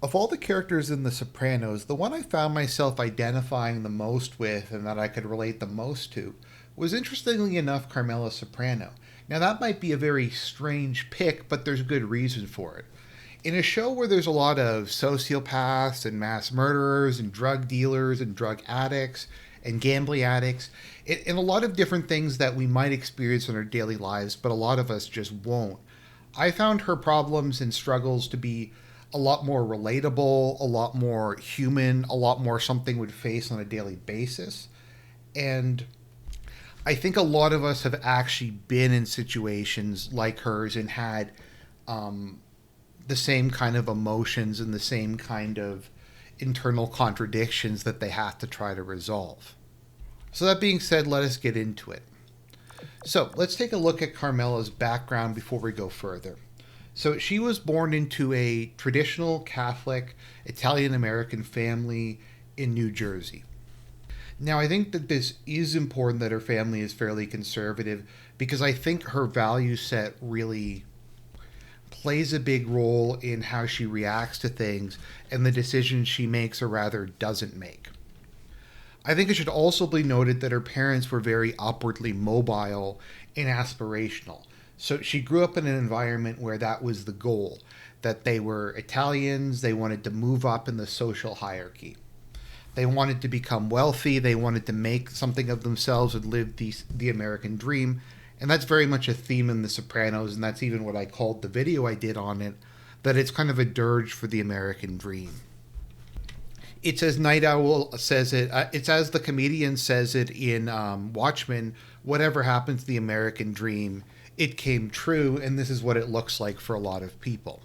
Of all the characters in The Sopranos, the one I found myself identifying the most with and that I could relate the most to was, interestingly enough, Carmella Soprano. Now, that might be a very strange pick, but there's good reason for it. In a show where there's a lot of sociopaths and mass murderers and drug dealers and drug addicts and gambling addicts, and a lot of different things that we might experience in our daily lives, but a lot of us just won't. I found her problems and struggles to be a lot more relatable, a lot more human, a lot more something we'd face on a daily basis. And I think a lot of us have actually been in situations like hers and had um, the same kind of emotions and the same kind of internal contradictions that they have to try to resolve. So, that being said, let us get into it. So, let's take a look at Carmela's background before we go further. So, she was born into a traditional Catholic Italian American family in New Jersey. Now, I think that this is important that her family is fairly conservative because I think her value set really plays a big role in how she reacts to things and the decisions she makes or rather doesn't make. I think it should also be noted that her parents were very upwardly mobile and aspirational. So she grew up in an environment where that was the goal, that they were Italians, they wanted to move up in the social hierarchy. They wanted to become wealthy, they wanted to make something of themselves and live the American dream. And that's very much a theme in The Sopranos, and that's even what I called the video I did on it, that it's kind of a dirge for the American dream. It's as Night Owl says it. It's as the comedian says it in Watchmen. Whatever happened to the American dream, it came true, and this is what it looks like for a lot of people.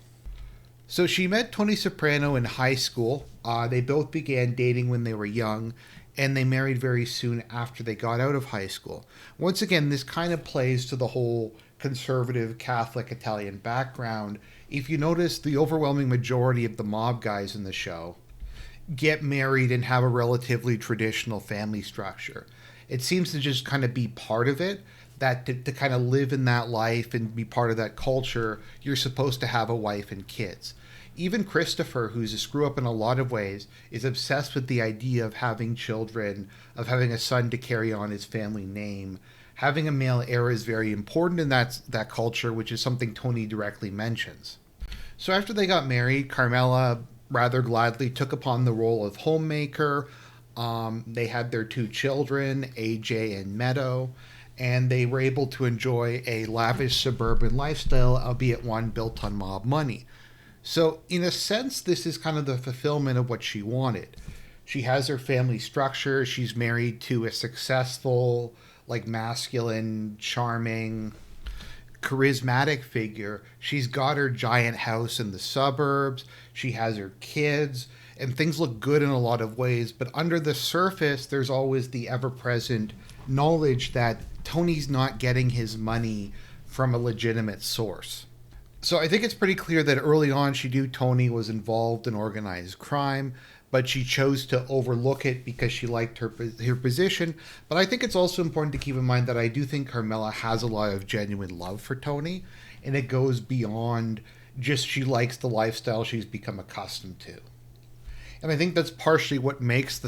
So she met Tony Soprano in high school. They both began dating when they were young, and they married very soon after they got out of high school. Once again, this kind of plays to the whole conservative Catholic Italian background. If you notice, the overwhelming majority of the mob guys in the show get married and have a relatively traditional family structure. It seems to just kind of be part of it, that to kind of live in that life and be part of that culture, you're supposed to have a wife and kids. Even Christopher, who's a screw up in a lot of ways, is obsessed with the idea of having children, of having a son to carry on his family name. Having a male heir is very important in that culture, which is something Tony directly mentions. So after they got married, Carmela rather gladly took upon the role of homemaker. They had their two children, AJ and Meadow, and they were able to enjoy a lavish suburban lifestyle, albeit one built on mob money. So, in a sense, this is kind of the fulfillment of what she wanted. She has her family structure. She's married to a successful, like masculine, charming, charismatic figure. She's got her giant house in the suburbs. She has her kids, and things look good in a lot of ways. But under the surface, there's always the ever present knowledge that Tony's not getting his money from a legitimate source. So I think it's pretty clear that early on she knew Tony was involved in organized crime, but she chose to overlook it because she liked her position. But I think it's also important to keep in mind that I do think Carmela has a lot of genuine love for Tony, and it goes beyond just she likes the lifestyle she's become accustomed to. And I think that's partially what makes the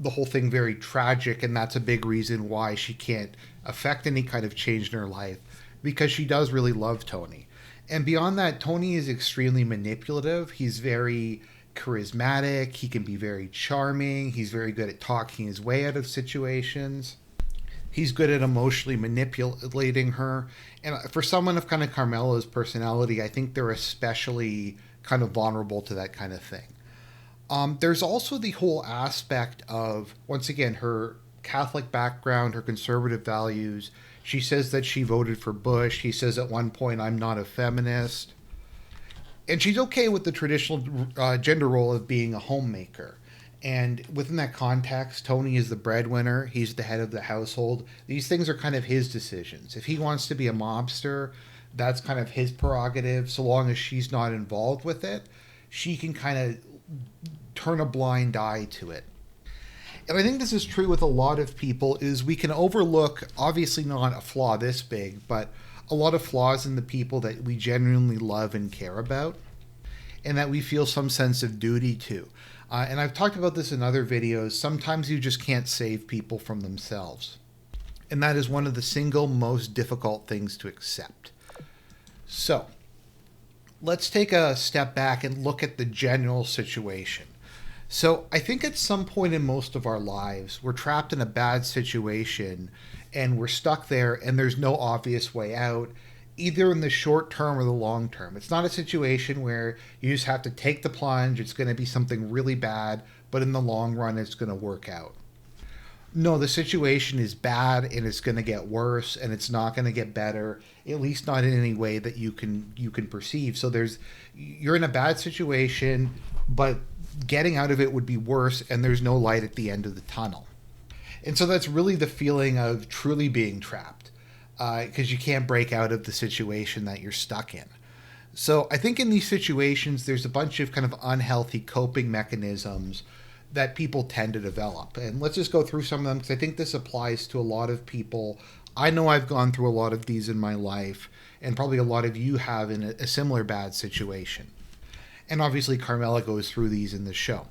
whole thing very tragic, and that's a big reason why she can't affect any kind of change in her life, because she does really love Tony. And beyond that, Tony is extremely manipulative. He's very charismatic. He can be very charming. He's very good at talking his way out of situations. He's good at emotionally manipulating her. And for someone of kind of Carmela's personality, I think they're especially kind of vulnerable to that kind of thing. There's also the whole aspect of, once again, her Catholic background, her conservative values. She says that she voted for Bush. He says at one point, I'm not a feminist. And she's okay with the traditional gender role of being a homemaker. And within that context, Tony is the breadwinner. He's the head of the household. These things are kind of his decisions. If he wants to be a mobster, that's kind of his prerogative. So long as she's not involved with it, she can kind of turn a blind eye to it. And I think this is true with a lot of people, is we can overlook, obviously not a flaw this big, but a lot of flaws in the people that we genuinely love and care about. and that we feel some sense of duty to. And I've talked about this in other videos. Sometimes you just can't save people from themselves. And that is one of the single most difficult things to accept. So, let's take a step back and look at the general situation. So, I think at some point in most of our lives, we're trapped in a bad situation and we're stuck there and there's no obvious way out, either in the short term or the long term. It's not a situation where you just have to take the plunge, it's going to be something really bad, but in the long run, it's going to work out. No, the situation is bad and it's going to get worse and it's not going to get better, at least not in any way that you can perceive. So you're in a bad situation, but getting out of it would be worse and there's no light at the end of the tunnel. And so that's really the feeling of truly being trapped, because you can't break out of the situation that you're stuck in. So I think in these situations, there's a bunch of kind of unhealthy coping mechanisms that people tend to develop. And let's just go through some of them, because I think this applies to a lot of people. I know I've gone through a lot of these in my life, and probably a lot of you have in a similar bad situation. And obviously Carmella goes through these in the show.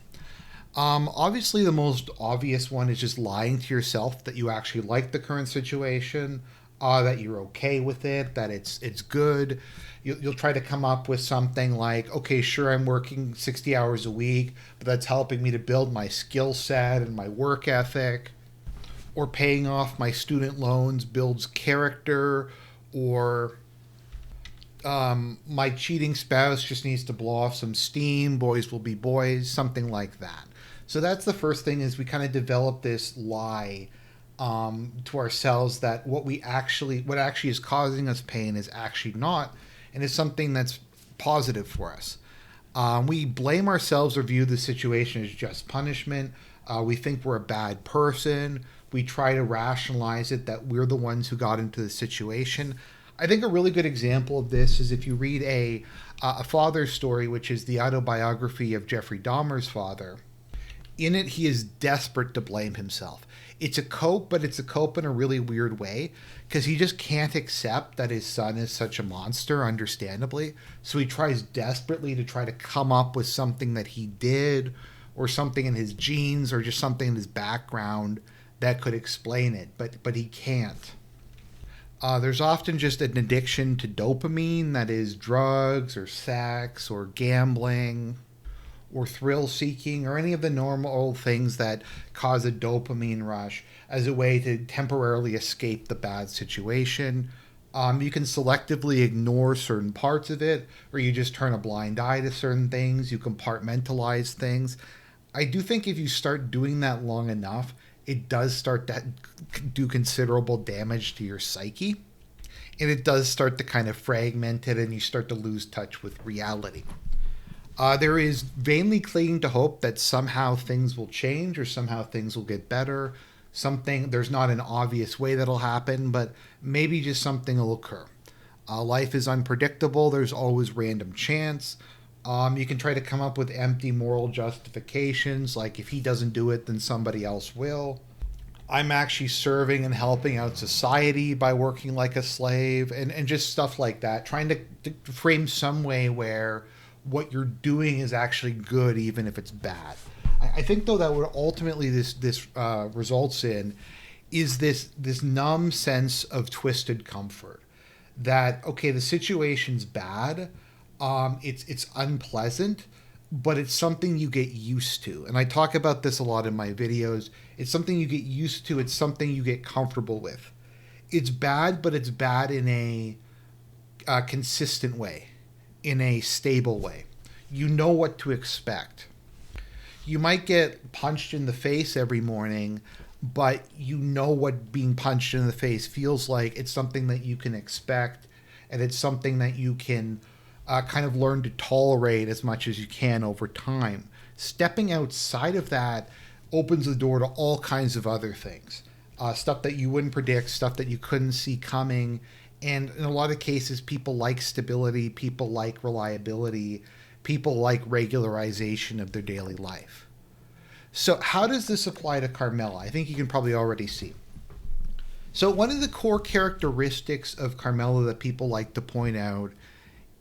Obviously the most obvious one is just lying to yourself that you actually like the current situation, that you're okay with it, that it's good. You'll try to come up with something like, okay, sure, I'm working 60 hours a week, but that's helping me to build my skill set and my work ethic. Or paying off my student loans builds character. Or my cheating spouse just needs to blow off some steam, boys will be boys, something like that. So that's the first thing, is we kind of develop this lie to ourselves that what actually is causing us pain is actually not, and is something that's positive for us. We blame ourselves or view the situation as just punishment. We think we're a bad person. We try to rationalize it that we're the ones who got into the situation. I think a really good example of this is if you read a father's story, which is the autobiography of Jeffrey Dahmer's father. In it, he is desperate to blame himself. It's a cope, but it's a cope in a really weird way, because he just can't accept that his son is such a monster, understandably. So he tries desperately to try to come up with something that he did, or something in his genes, or just something in his background that could explain it, but he can't. There's often just an addiction to dopamine, that is drugs or sex or gambling or thrill seeking or any of the normal things that cause a dopamine rush as a way to temporarily escape the bad situation. You can selectively ignore certain parts of it, or you just turn a blind eye to certain things. You compartmentalize things. I do think if you start doing that long enough, it does start to do considerable damage to your psyche. And it does start to kind of fragment it, and you start to lose touch with reality. There is vainly clinging to hope that somehow things will change or somehow things will get better. There's not an obvious way that'll happen, but maybe just something will occur. Life is unpredictable. There's always random chance. You can try to come up with empty moral justifications, like if he doesn't do it, then somebody else will. I'm actually serving and helping out society by working like a slave, and just stuff like that. Trying to frame some way where what you're doing is actually good, even if it's bad. I think, though, that what ultimately this results in is this numb sense of twisted comfort. That, okay, the situation's bad, it's unpleasant, but it's something you get used to. And I talk about this a lot in my videos. It's something you get used to. It's something you get comfortable with. It's bad, but it's bad in a consistent way, in a stable way. You know what to expect. You might get punched in the face every morning, but you know what being punched in the face feels like. It's something that you can expect, and it's something that you can kind of learn to tolerate as much as you can over time. Stepping outside of that opens the door to all kinds of other things. Stuff that you wouldn't predict, stuff that you couldn't see coming. And in a lot of cases, people like stability, people like reliability, people like regularization of their daily life. So how does this apply to Carmella? I think you can probably already see. So one of the core characteristics of Carmella that people like to point out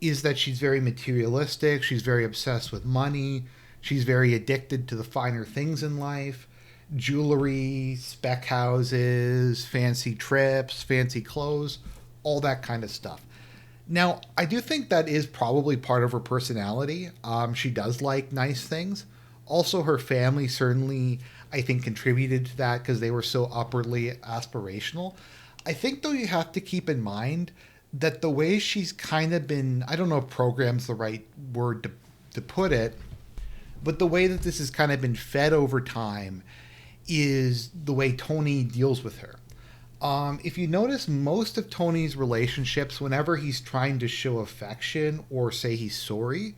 is that she's very materialistic, she's very obsessed with money, she's very addicted to the finer things in life, jewelry, spec houses, fancy trips, fancy clothes, all that kind of stuff. Now, I do think that is probably part of her personality. She does like nice things. Also, her family certainly, I think, contributed to that because they were so upwardly aspirational. I think, though, you have to keep in mind that the way she's kind of been, I don't know if program's the right word to put it, but the way that this has kind of been fed over time is the way Tony deals with her. If you notice, most of Tony's relationships, whenever he's trying to show affection or say he's sorry,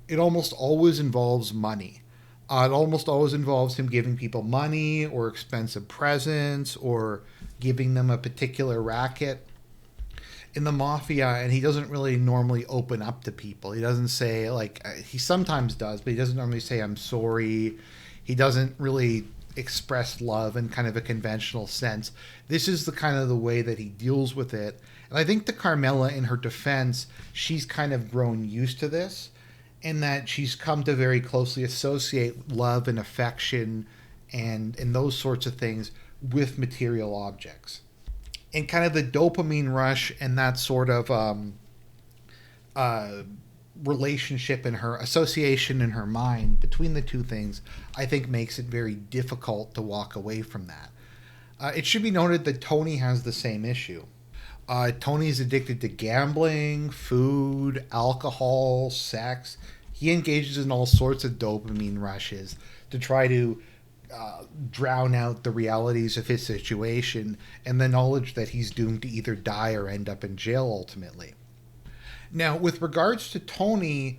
it almost always involves money. It almost always involves him giving people money or expensive presents or giving them a particular racket. In the mafia, and he doesn't really normally open up to people. He doesn't say, like, he sometimes does, but he doesn't normally say, I'm sorry. He doesn't really express love in kind of a conventional sense. This is the kind of the way that he deals with it. And I think to Carmella, in her defense, she's kind of grown used to this, in that she's come to very closely associate love and affection and those sorts of things with material objects. And kind of the dopamine rush and that sort of relationship in her association in her mind between the two things, I think makes it very difficult to walk away from that. It should be noted that Tony has the same issue. Tony's addicted to gambling, food, alcohol, sex. He engages in all sorts of dopamine rushes to try to drown out the realities of his situation and the knowledge that he's doomed to either die or end up in jail ultimately. Now, with regards to Tony,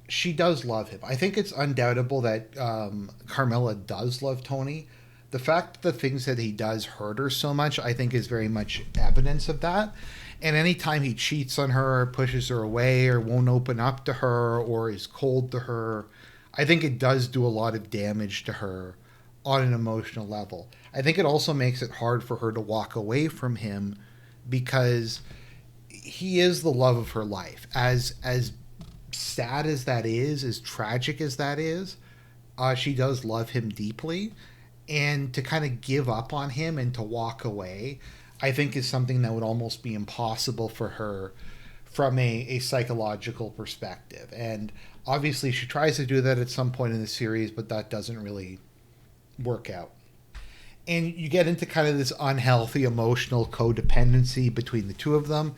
she does love him. I think it's undoubtable that Carmella does love Tony. The fact that the things that he does hurt her so much, I think, is very much evidence of that. And anytime he cheats on her, pushes her away, or won't open up to her, or is cold to her, I think it does do a lot of damage to her on an emotional level. I think it also makes it hard for her to walk away from him because he is the love of her life. As sad as that is, as tragic as that is, she does love him deeply. And to kind of give up on him and to walk away, I think is something that would almost be impossible for her from a psychological perspective. And obviously she tries to do that at some point in the series, but that doesn't really work out. And you get into kind of this unhealthy emotional codependency between the two of them.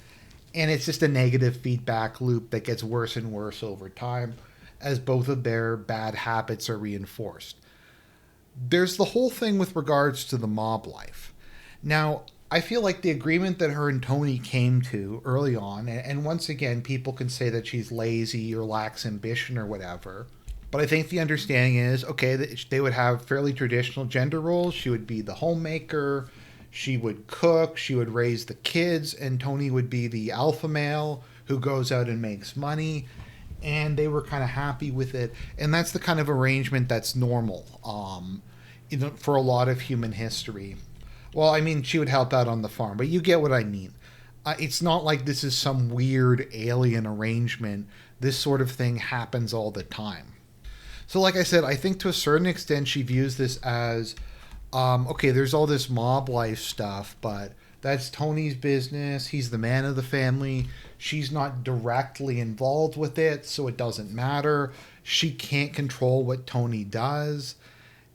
And it's just a negative feedback loop that gets worse and worse over time as both of their bad habits are reinforced. There's the whole thing with regards to the mob life. Now, I feel like the agreement that her and Tony came to early on, and once again, people can say that she's lazy or lacks ambition or whatever, but I think the understanding is, okay, that they would have fairly traditional gender roles. She would be the homemaker, she would cook, she would raise the kids, and Tony would be the alpha male who goes out and makes money. And they were kind of happy with it. And that's the kind of arrangement that's normal for a lot of human history. Well, I mean, she would help out on the farm, but you get what I mean. It's not like this is some weird alien arrangement. This sort of thing happens all the time. So like I said, I think to a certain extent she views this as, okay, there's all this mob life stuff, but that's Tony's business. He's the man of the family. She's not directly involved with it, so it doesn't matter. She can't control what Tony does.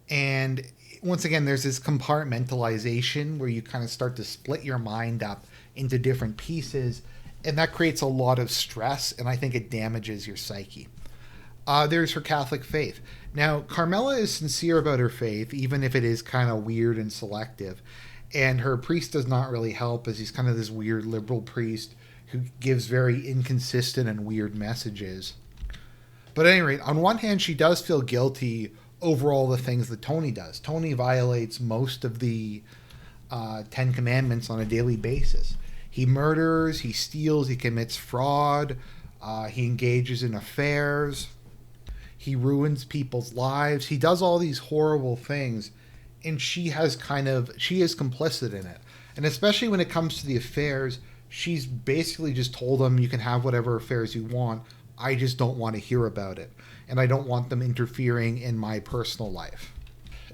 And once again, there's this compartmentalization where you kind of start to split your mind up into different pieces, and that creates a lot of stress, and I think it damages your psyche. There's her Catholic faith. Now, Carmella is sincere about her faith, even if it is kind of weird and selective. And her priest does not really help, as he's kind of this weird liberal priest who gives very inconsistent and weird messages. But at any rate, on one hand, she does feel guilty over all the things that Tony does. Tony violates most of the Ten Commandments on a daily basis. He murders, he steals, he commits fraud, he engages in affairs, he ruins people's lives. He does all these horrible things, and she is complicit in it. And especially when it comes to the affairs, She's basically just told them, you can have whatever affairs you want. I just don't want to hear about it. And I don't want them interfering in my personal life.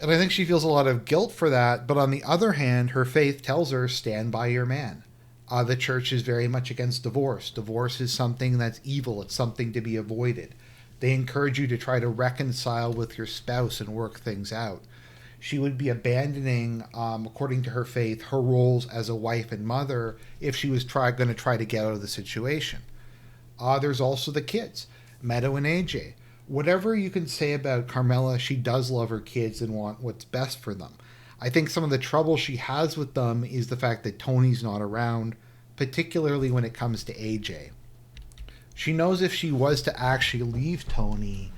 And I think she feels a lot of guilt for that. But on the other hand, her faith tells her, stand by your man. The church is very much against divorce. Divorce is something that's evil. It's something to be avoided. They encourage you to try to reconcile with your spouse and work things out. She would be abandoning, according to her faith, her roles as a wife and mother if she was going to try to get out of the situation. There's also the kids, Meadow and AJ. Whatever you can say about Carmella, she does love her kids and want what's best for them. I think some of the trouble she has with them is the fact that Tony's not around, particularly when it comes to AJ. She knows if she was to actually leave Tony,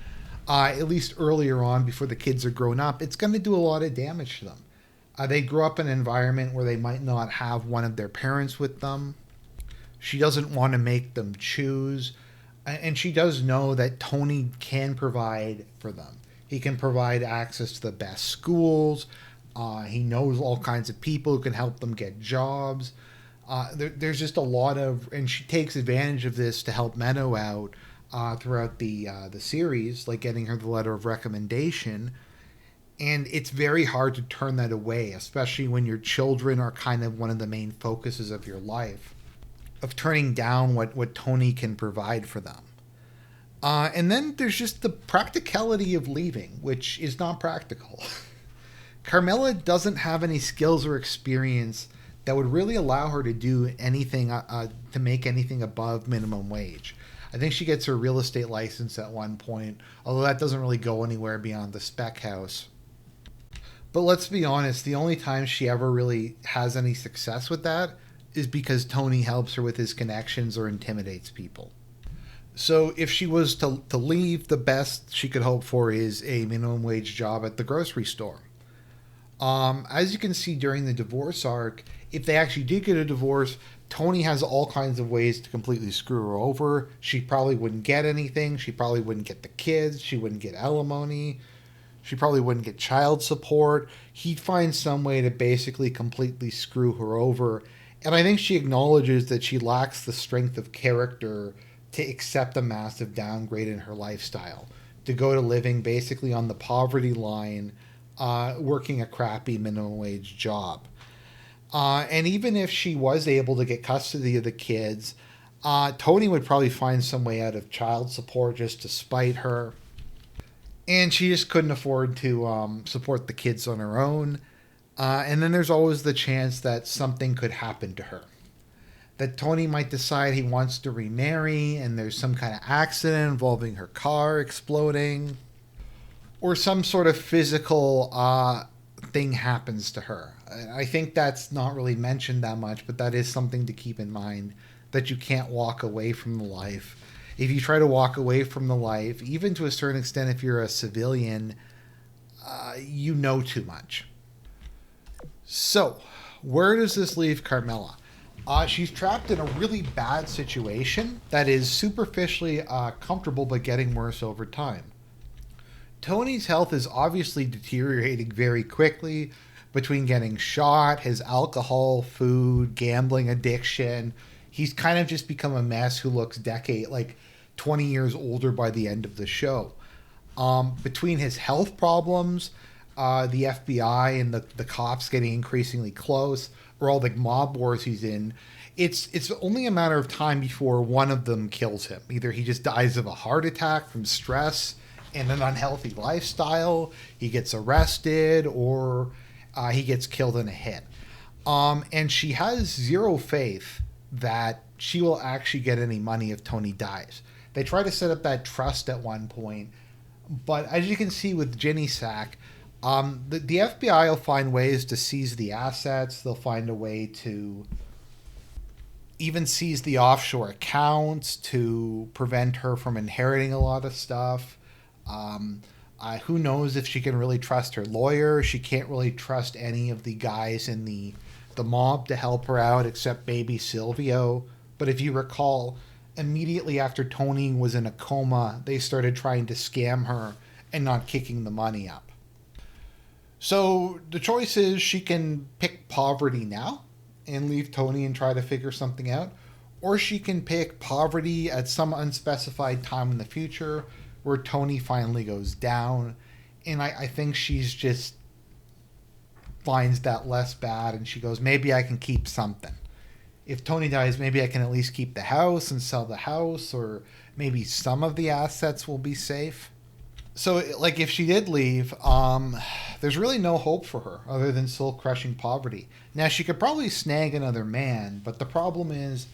at least earlier on before the kids are grown up, it's going to do a lot of damage to them. They grew up in an environment where they might not have one of their parents with them. She doesn't want to make them choose. And she does know that Tony can provide for them. He can provide access to the best schools. He knows all kinds of people who can help them get jobs. There's just a lot of, and she takes advantage of this to help Meadow out throughout the series, like getting her the letter of recommendation. And it's very hard to turn that away, especially when your children are kind of one of the main focuses of your life, of turning down what Tony can provide for them. And then there's just the practicality of leaving, which is not practical. Carmella doesn't have any skills or experience that would really allow her to do anything, to make anything above minimum wage. I think she gets her real estate license at one point, although that doesn't really go anywhere beyond the spec house. But let's be honest, the only time she ever really has any success with that is because Tony helps her with his connections or intimidates people. So if she was to leave, the best she could hope for is a minimum wage job at the grocery store. As you can see during the divorce arc, if they actually did get a divorce, Tony has all kinds of ways to completely screw her over. She probably wouldn't get anything. She probably wouldn't get the kids. She wouldn't get alimony. She probably wouldn't get child support. He'd find some way to basically completely screw her over. And I think she acknowledges that she lacks the strength of character to accept a massive downgrade in her lifestyle, to go to living basically on the poverty line, working a crappy minimum wage job. And even if she was able to get custody of the kids, Tony would probably find some way out of child support just to spite her. And she just couldn't afford to support the kids on her own. And then there's always the chance that something could happen to her. That Tony might decide he wants to remarry and there's some kind of accident involving her car exploding. Or some sort of physical thing happens to her. I think that's not really mentioned that much, but that is something to keep in mind, that you can't walk away from the life. If you try to walk away from the life, even to a certain extent if you're a civilian, you know too much. So, where does this leave Carmella? She's trapped in a really bad situation that is superficially comfortable but getting worse over time. Tony's health is obviously deteriorating very quickly between getting shot, his alcohol, food, gambling addiction. He's kind of just become a mess who looks 20 years older by the end of the show. Between his health problems, the FBI and the cops getting increasingly close, or all the mob wars he's in, it's only a matter of time before one of them kills him. Either he just dies of a heart attack from stress and an unhealthy lifestyle, he gets arrested, or he gets killed in a hit. And she has zero faith that she will actually get any money if Tony dies. They try to set up that trust at one point, but as you can see with Ginny Sack, the FBI will find ways to seize the assets. They'll find a way to even seize the offshore accounts to prevent her from inheriting a lot of stuff. Who knows if she can really trust her lawyer. She can't really trust any of the guys in the mob to help her out except maybe Silvio. But if you recall, immediately after Tony was in a coma, they started trying to scam her and not kicking the money up. So the choice is she can pick poverty now and leave Tony and try to figure something out, or she can pick poverty at some unspecified time in the future where Tony finally goes down. And I think she's just finds that less bad, and she goes, maybe I can keep something. If Tony dies, maybe I can at least keep the house and sell the house, or maybe some of the assets will be safe. So, like, if she did leave, there's really no hope for her other than soul-crushing poverty. Now, she could probably snag another man, but the problem is,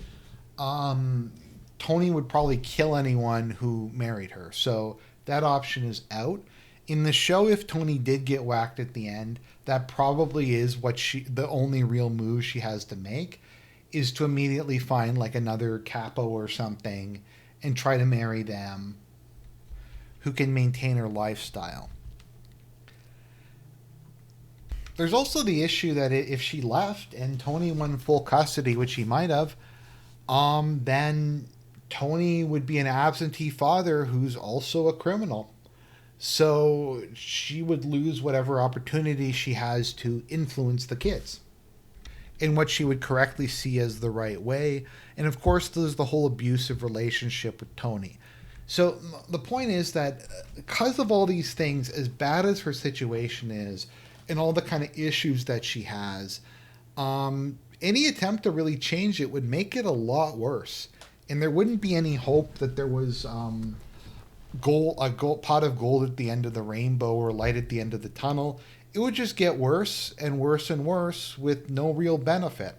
Tony would probably kill anyone who married her. So that option is out. In the show, if Tony did get whacked at the end, that probably is the only real move she has to make, is to immediately find like another capo or something and try to marry them who can maintain her lifestyle. There's also the issue that if she left and Tony won full custody, which he might have, then Tony would be an absentee father who's also a criminal. So she would lose whatever opportunity she has to influence the kids in what she would correctly see as the right way. And of course, there's the whole abusive relationship with Tony. So the point is that because of all these things, as bad as her situation is and all the kind of issues that she has, any attempt to really change it would make it a lot worse. And there wouldn't be any hope that there was a pot of gold at the end of the rainbow or light at the end of the tunnel. It would just get worse and worse and worse with no real benefit.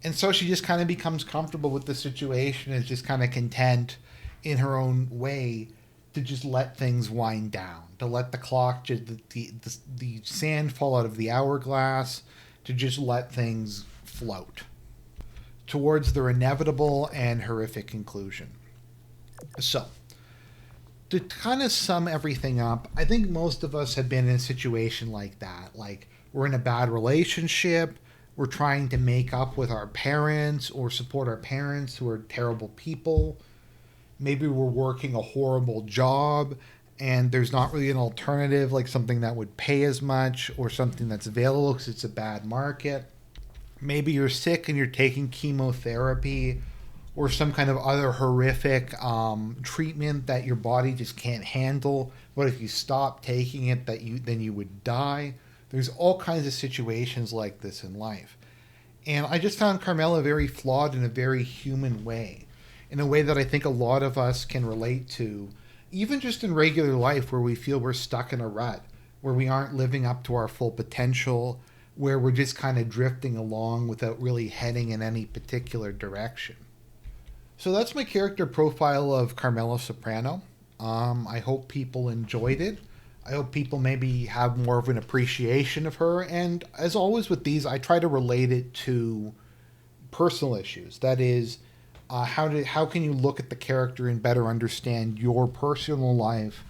And so she just kind of becomes comfortable with the situation and is just kind of content in her own way to just let things wind down, to let the clock, the sand fall out of the hourglass, to just let things float towards their inevitable and horrific conclusion. So, to kind of sum everything up, I think most of us have been in a situation like that. Like, we're in a bad relationship, we're trying to make up with our parents or support our parents who are terrible people. Maybe we're working a horrible job and there's not really an alternative, like something that would pay as much or something that's available because it's a bad market. Maybe you're sick and you're taking chemotherapy or some kind of other horrific treatment that your body just can't handle. What if you stop taking it, then you would die? There's all kinds of situations like this in life. And I just found Carmella very flawed in a very human way, in a way that I think a lot of us can relate to, even just in regular life where we feel we're stuck in a rut, where we aren't living up to our full potential, where we're just kind of drifting along without really heading in any particular direction. So that's my character profile of Carmella Soprano. I hope people enjoyed it. I hope people maybe have more of an appreciation of her. And as always with these, I try to relate it to personal issues. That is, how can you look at the character and better understand your personal life?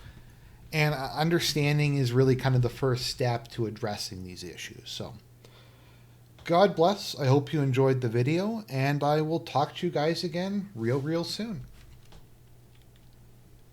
And understanding is really kind of the first step to addressing these issues. So, God bless. I hope you enjoyed the video, and I will talk to you guys again real soon.